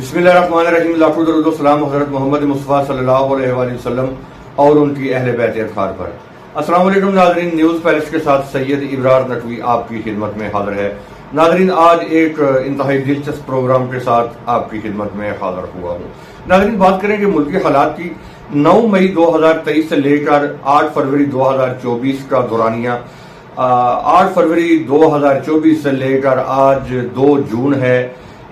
बिस्मिल्लाहिर्रहमानिर्रहीम। लाखों दरूद व सलाम हज़रत मोहम्मद मुस्तफ़ा सल्लल्लाहु अलैहि वसल्लम और उनकी अहले बैत अतहार पर। अस्सलाम वालेकुम नाज़रीन, न्यूज़ पैलेस के साथ सैयद इब्रार नकवी आपकी खिदमत में हाज़िर है। नाज़रीन, आज एक इंतहाई दिलचस्प प्रोग्राम के साथ आपकी खिदमत में हाज़िर हुआ हूँ। नाज़रीन, बात करेंगे मुल्की हालात की। 9 मई 2023 से लेकर 8 फरवरी 2024 का दौरानिया। 8 फरवरी 2024 से लेकर आज 2 जून है।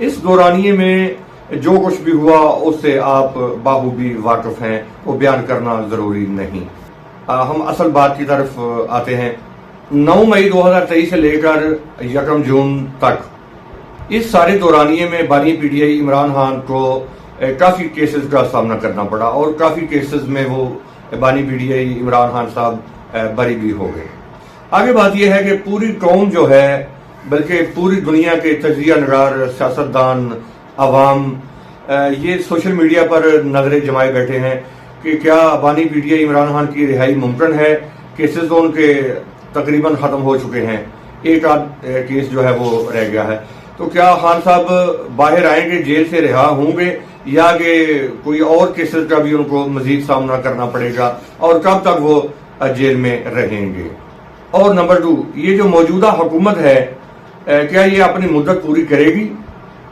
इस दौरानिए में जो कुछ भी हुआ उससे आप बाखूबी वाकिफ हैं, वो बयान करना ज़रूरी नहीं। हम असल बात की तरफ आते हैं। 9 मई 2023 से लेकर 1 जून तक इस सारे दौरानिए में बानी पीटीआई इमरान खान को काफ़ी केसेस का सामना करना पड़ा और काफ़ी केसेस में वो बानी पीटीआई इमरान खान साहब बरी भी हो गए। आगे बात यह है कि पूरी कौम जो है, बल्कि पूरी दुनिया के तजिया नगार, सियासतदान, अवाम ये सोशल मीडिया पर नजरें जमाए बैठे हैं कि क्या बानी पीटीआई इमरान खान की रिहाई मुमकिन है। केसेस तो उनके तकरीबन ख़त्म हो चुके हैं, एक आध केस जो है वो रह गया है। तो क्या खान साहब बाहर आएंगे, जेल से रिहा होंगे, या कि कोई और केसेस का भी उनको मजीद सामना करना पड़ेगा, और कब तक वो जेल में रहेंगे। और नंबर 2, ये जो मौजूदा हुकूमत है क्या ये अपनी मुद्दत पूरी करेगी।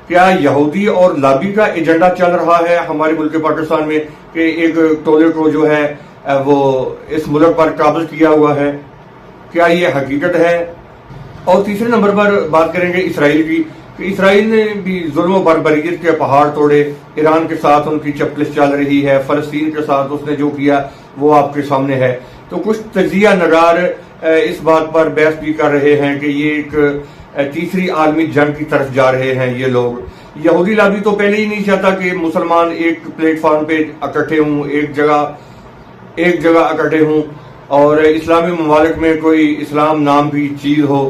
क्या यहूदी और लाबी का एजेंडा चल रहा है हमारे मुल्क पाकिस्तान में कि एक टोले को जो है वो इस मुल्क पर काबिज किया हुआ है। क्या ये हकीकत है। और तीसरे नंबर पर बात करेंगे इसराइल की कि इसराइल ने भी जुल्म बर्बरियत के पहाड़ तोड़े। ईरान के साथ उनकी चपलिस चल रही है, फलस्तीन के साथ उसने जो किया वो आपके सामने है। तो कुछ तजिया नगार इस बात पर बहस भी कर रहे हैं कि ये एक तीसरी आलमी जंग की तरफ जा रहे हैं ये लोग। यहूदी लाबी तो पहले ही नहीं चाहता कि मुसलमान एक प्लेटफॉर्म पे इकट्ठे हों, एक जगह इकट्ठे हों और इस्लामी ममालिक में कोई इस्लाम नाम की चीज हो।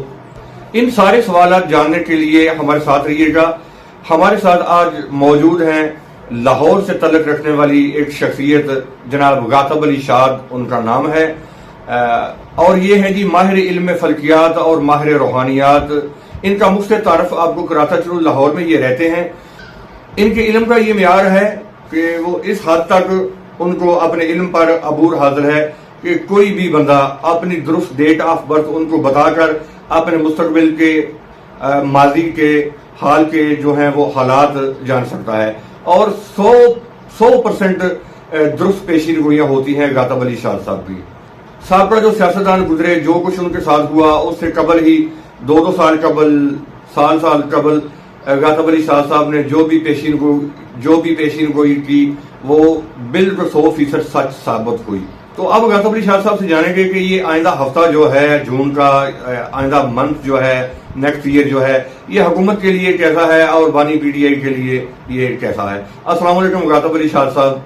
इन सारे सवालात जानने के लिए हमारे साथ रहिएगा। हमारे साथ आज मौजूद हैं लाहौर से तल्लुक़ रखने वाली एक शख्सियत, जनाब गातब अली शाद उनका नाम है, और ये है जी माहिर इल्म फल्कियात और माहिर रूहानियात। इनका मुख्तलिफ तारफ आपको कराता चलूं, लाहौर में ये रहते हैं। इनके इल्म का ये म्यार है कि वो इस हद तक उनको अपने इल्म पर अबूर हासिल है कि कोई भी बंदा अपनी दुरुस्त डेट ऑफ बर्थ उनको बताकर अपने मुस्तकबिल के माजी के हाल के जो हैं वो हालात जान सकता है। और 100% दुरुस्त पेशी गोइयाँ होती हैं गातब अली शाह साहब की। साहब का जो सियासतदान गुजरे, जो कुछ उनके साथ हुआ उससे कबल ही 2 साल कबल, साल कबल गातब अली शाह साहब ने जो भी पेशीन गोई की वो बिल्कुल 100% सच साबित हुई। तो अब गातब अली शाह साहब से जानेंगे कि ये आइंदा हफ्ता जो है जून का, आइंदा मंथ जो है, नेक्स्ट ईयर जो है, ये हुकूमत के लिए कैसा है और बानी पीटीआई के लिए ये कैसा है। अस्सलाम वालेकुम गातब अली शाह साहब।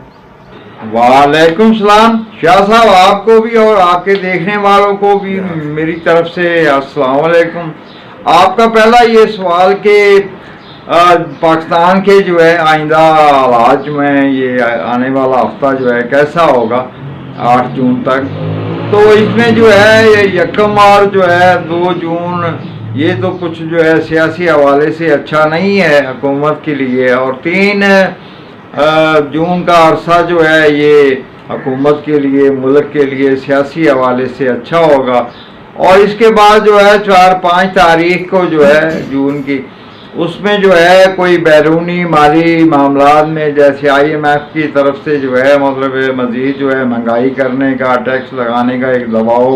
वालेकुम सलाम शाह साहब, आपको भी और आपके देखने वालों को भी मेरी तरफ से अस्सलाम वालेकुम। आपका पहला ये सवाल कि पाकिस्तान के जो है आइंदा हालात जो हैं, ये आने वाला हफ्ता जो है कैसा होगा 8 जून तक। तो इसमें जो है ये 1 और जो है 2 जून, ये तो कुछ जो है सियासी हवाले से अच्छा नहीं है हुकूमत के लिए, और 3 जून का अरसा जो है ये हुकूमत के लिए, मुल्क के लिए सियासी हवाले से अच्छा होगा। और इसके बाद जो है 4-5 तारीख को जो है जून की, उसमें जो है कोई बैरूनी माली मामलात में जैसे IMF की तरफ से जो है मतलब मज़ीद जो है महंगाई करने का, टैक्स लगाने का एक दबाव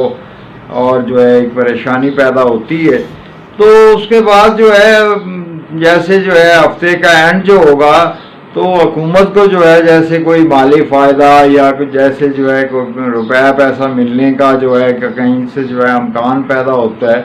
और जो है एक परेशानी पैदा होती है। तो उसके बाद जो है जैसे जो है हफ्ते का एंड जो होगा तो हुकूमत को जो है जैसे कोई माली फ़ायदा या जैसे जो है रुपया पैसा मिलने का जो है कहीं से जो है अमकान पैदा होता है।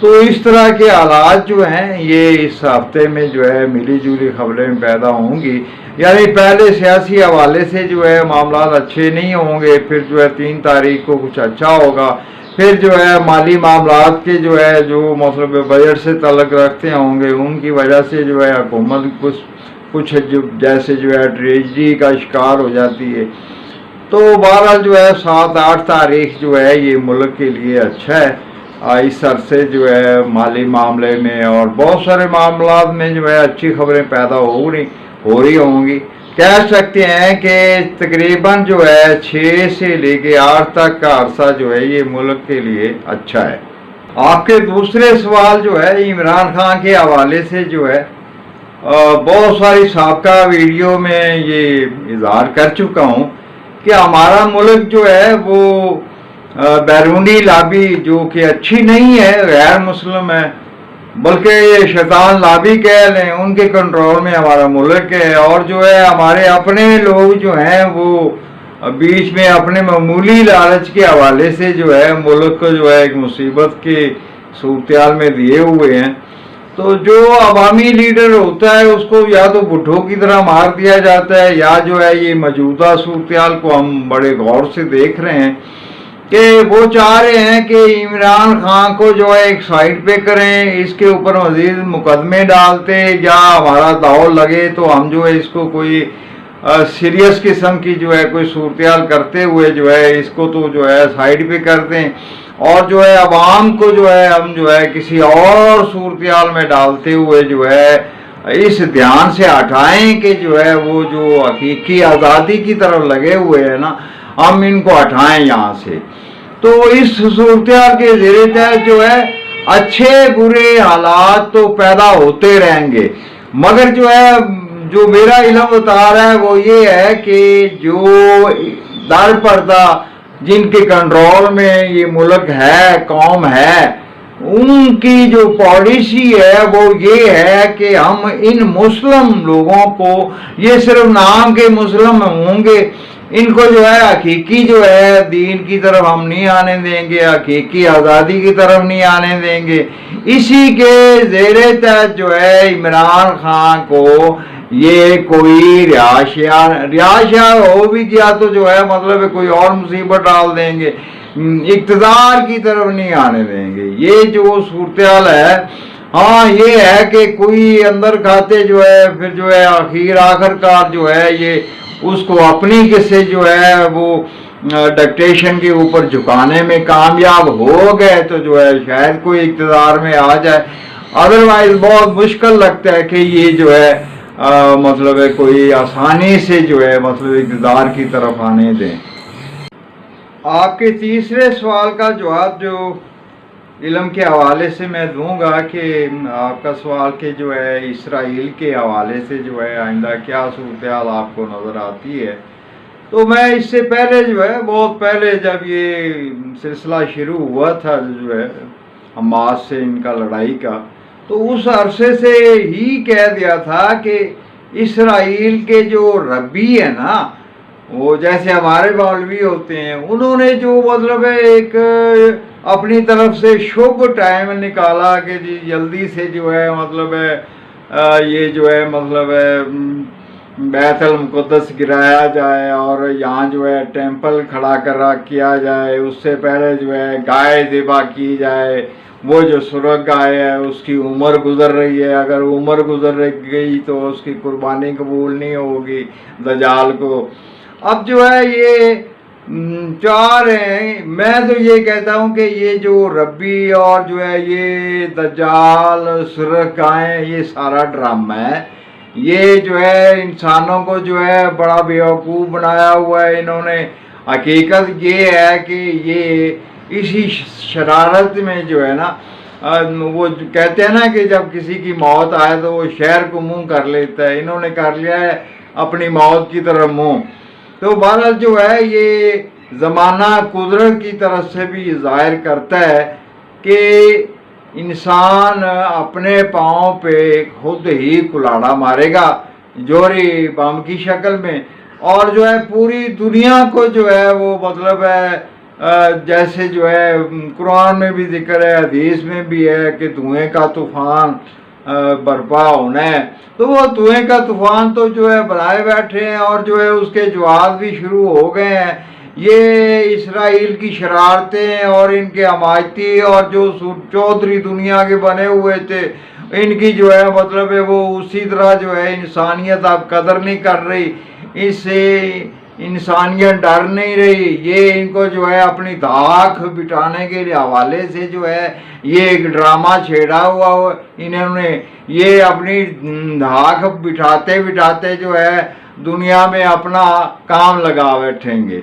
तो इस तरह के हालात जो हैं ये इस हफ्ते में जो है मिली जुली खबरें पैदा होंगी। यानी पहले सियासी हवाले से जो है मामला अच्छे नहीं होंगे, फिर जो है 3 तारीख को कुछ अच्छा होगा, फिर जो है माली मामलात के जो है जो मतलब बजट से तल्लुक़ रखते होंगे उनकी वजह से जो है हुकूमत कुछ जो जैसे जो है ट्रेजडी का शिकार हो जाती है। तो बहरहाल जो है 7-8 तारीख जो है ये मुल्क के लिए अच्छा है। इस अरसे जो है माली मामले में और बहुत सारे मामलात में जो है अच्छी खबरें पैदा हो रही हो रही होंगी। कह सकते हैं कि तकरीबन जो है 6 से लेके 8 तक का अरसा जो है ये मुल्क के लिए अच्छा है। आपके दूसरे सवाल जो है इमरान खान के हवाले से जो है बहुत सारी साबका वीडियो में ये इजहार कर चुका हूँ कि हमारा मुल्क जो है वो बैरूनी लाबी जो कि अच्छी नहीं है, गैर मुस्लिम है, बल्कि ये शैतान लाबी कह लें, उनके कंट्रोल में हमारा मुल्क है। और जो है हमारे अपने लोग जो हैं वो बीच में अपने मामूली लालच के हवाले से जो है मुल्क को जो है एक मुसीबत की सूरत में दिए हुए हैं। तो जो अवामी लीडर होता है उसको या तो भुट्टो की तरह मार दिया जाता है, या जो है ये मौजूदा सूरत को हम बड़े गौर से देख रहे हैं कि वो चाह रहे हैं कि इमरान खान को जो है एक साइड पे करें, इसके ऊपर मजीद मुकदमे डालते, या हमारा दाव लगे तो हम जो है इसको कोई सीरियस किस्म की जो है कोई सूरत करते हुए जो है इसको तो जो है साइड पे कर दें, और जो है अवाम को जो है हम जो है किसी और सूरत में डालते हुए जो है इस ध्यान से हटाएं कि जो है वो जो हकीकी आज़ादी की तरफ लगे हुए हैं ना, हम इनको हटाएं यहाँ से। तो इस सूरत के ज़ेरे तहत जो है अच्छे बुरे हालात तो पैदा होते रहेंगे, मगर जो है जो मेरा इल्म बता रहा है वो ये है कि जो दर पर्दा जिनके कंट्रोल में ये मुल्क है, कौम है, उनकी जो पॉलिसी है वो ये है कि हम इन मुस्लिम लोगों को, ये सिर्फ नाम के मुस्लिम होंगे, इनको जो है हकीकी जो है दीन की तरफ हम नहीं आने देंगे, हकीकी आज़ादी की तरफ नहीं आने देंगे। इसी के ज़ेरे तहत जो है इमरान खान को ये कोई रिहाशिया हो भी गया तो जो है मतलब कोई और मुसीबत डाल देंगे, इक़्तिदार की तरफ नहीं आने देंगे। ये जो सूरत है, हाँ ये है कि कोई अंदर खाते जो है फिर जो है आखिरकार जो है ये उसको अपनी किस्से जो है वो डिक्टेशन के ऊपर झुकाने में कामयाब हो गए तो जो है शायद कोई इक़्तिदार में आ जाए, अदरवाइज बहुत मुश्किल लगता है कि ये जो है मतलब है कोई आसानी से जो है मतलब इक़्तिदार की तरफ आने दें। आपके तीसरे सवाल का जवाब जो इल्म के हवाले से मैं दूंगा कि आपका सवाल के जो है इसराइल के हवाले से जो है आइंदा क्या सूरत आपको नज़र आती है। तो मैं इससे पहले जो है बहुत पहले जब ये सिलसिला शुरू हुआ था जो है हमास से इनका लड़ाई का, तो उस अरसे से ही कह दिया था कि इसराइल के जो रब्बी है ना, वो जैसे हमारे मौलवी होते हैं, उन्होंने जो मतलब है एक अपनी तरफ से शुभ टाइम निकाला कि जी जल्दी से जो है मतलब है ये जो है मतलब है बैतुल मुक़द्दस गिराया जाए और यहाँ जो है टेंपल खड़ा किया जाए, उससे पहले जो है गाय ज़िबा की जाए। वो जो सुरख गाय है उसकी उम्र गुजर रही है, अगर उम्र गुजर गई तो उसकी कुर्बानी कबूल नहीं होगी दजाल को। अब जो है ये चाह रहे हैं, मैं तो ये कहता हूँ कि ये जो रब्बी और जो है ये दजाल सुरख गाय ये सारा ड्रामा है। ये जो है इंसानों को जो है बड़ा बेवकूफ़ बनाया हुआ है इन्होंने। हकीकत ये है कि ये इसी शरारत में जो है ना वो कहते हैं ना कि जब किसी की मौत आए तो वो शहर को मुंह कर लेता है, इन्होंने कर लिया है अपनी मौत की तरफ मुंह। तो बहरहाल जो है ये ज़माना कुदरत की तरफ से भी ज़ाहिर करता है कि इंसान अपने पाँव पे खुद ही कुल्हाड़ा मारेगा जोहरी बम की शक्ल में, और जो है पूरी दुनिया को जो है वो मतलब है जैसे जो है कुरान में भी जिक्र है, हदीस में भी है कि धुएं का तूफ़ान बर्पा होना है। तो वो धुएं का तूफ़ान तो जो है बनाए बैठे हैं और जो है उसके जवाब भी शुरू हो गए हैं। ये इसराइल की शरारतें और इनके हमायती और जो चौधरी दुनिया के बने हुए थे इनकी जो है मतलब है वो उसी तरह जो है इंसानियत अब कदर नहीं कर रही। इससे इंसानियत डर नहीं रही। ये इनको जो है अपनी धाक बिठाने के लिए हवाले से जो है ये एक ड्रामा छेड़ा हुआ हो इन्होंने। ये अपनी धाक बिठाते बिठाते जो है दुनिया में अपना काम लगा बैठेंगे।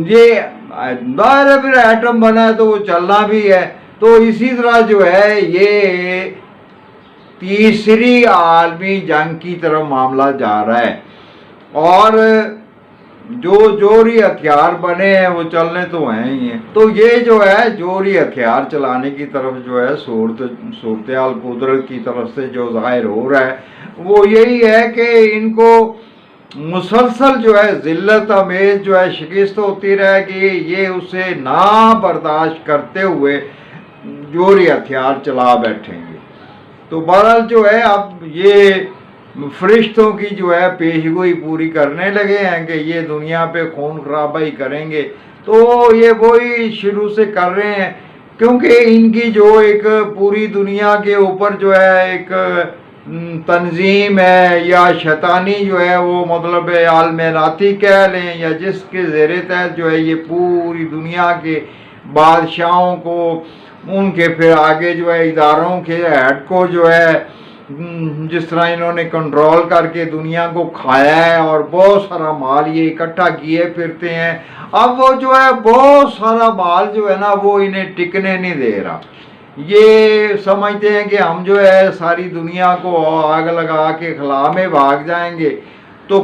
ये बाहर फिर एटम बना है तो वो चलना भी है। तो इसी तरह जो है ये तीसरी आलमी जंग की तरफ मामला जा रहा है और जो जोहरी हथियार बने हैं वो चलने तो हैं ही हैं। तो ये जो है जोहरी हथियार चलाने की तरफ जो है सूरत हाल कुदरत की तरफ से जो जाहिर हो रहा है वो यही है कि इनको मुसलसल जो है जिल्लत अमेज जो है शिकस्त होती रहेगी। ये उसे ना बर्दाश्त करते हुए जोहरी हथियार चला बैठेंगे। तो बहरहाल जो है अब ये फरिश्तों की जो है पेशगोई पूरी करने लगे हैं कि ये दुनिया पे खून खराबाई करेंगे। तो ये वही शुरू से कर रहे हैं क्योंकि इनकी जो एक पूरी दुनिया के ऊपर जो है एक तंजीम है या शैतानी जो है वो मतलब आलमेराती कह लें या जिसके ज़ेरे तहत जो है ये पूरी दुनिया के बादशाहों को उनके फिर आगे जो है इदारों के हेड को जो है जिस तरह इन्होंने कंट्रोल करके दुनिया को खाया है और बहुत सारा माल ये इकट्ठा किए फिरते हैं। अब वो जो है बहुत सारा माल जो है ना वो इन्हें टिकने नहीं दे रहा। ये समझते हैं कि हम जो है सारी दुनिया को आग लगा के खला में भाग जाएंगे। तो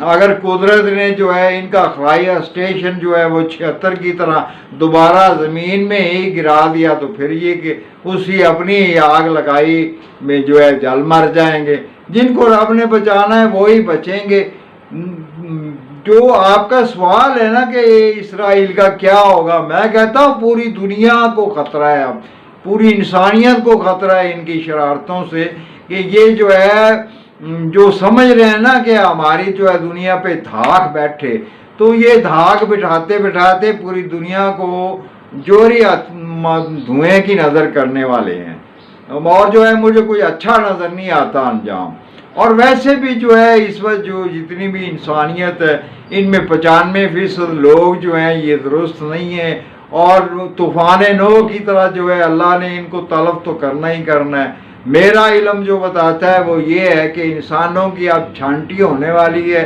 अगर कुदरत ने जो है इनका खलाई स्टेशन जो है वो 76 की तरह दोबारा ज़मीन में ही गिरा दिया तो फिर ये कि उसी अपनी आग लगाई में जो है जल मर जाएंगे। जिनको रब ने बचाना है वो ही बचेंगे। जो आपका सवाल है ना कि इसराइल का क्या होगा, मैं कहता हूँ पूरी दुनिया को खतरा है, अब पूरी इंसानियत को खतरा है इनकी शरारतों से कि ये जो है जो समझ रहे हैं ना कि हमारी जो है दुनिया पे धाक बैठे, तो ये धाक बिठाते बिठाते पूरी दुनिया को जोहरी धुएं की नज़र करने वाले हैं। और जो है मुझे कोई अच्छा नज़र नहीं आता अंजाम। और वैसे भी जो है इस वक्त जो जितनी भी इंसानियत है इनमें 95% लोग जो हैं ये दुरुस्त नहीं है और तूफ़ान नूह की तरह जो है अल्लाह ने इनको तलब तो करना ही करना है। मेरा इल्म जो बताता है वो ये है कि इंसानों की अब छांटी होने वाली है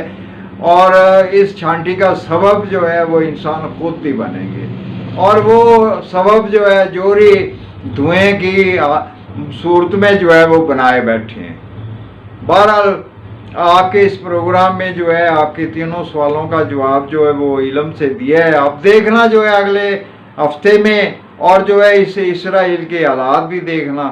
और इस छांटी का सबब जो है वो इंसान खुद ही बनेंगे और वो सबब जो है जोहरी धुएं की सूरत में जो है वो बनाए बैठे हैं। बहरहाल आपके इस प्रोग्राम में जो है आपके तीनों सवालों का जवाब जो है वो इल्म से दिया है। आप देखना जो है अगले हफ्ते में और जो है इस इसराइल के हालात भी देखना।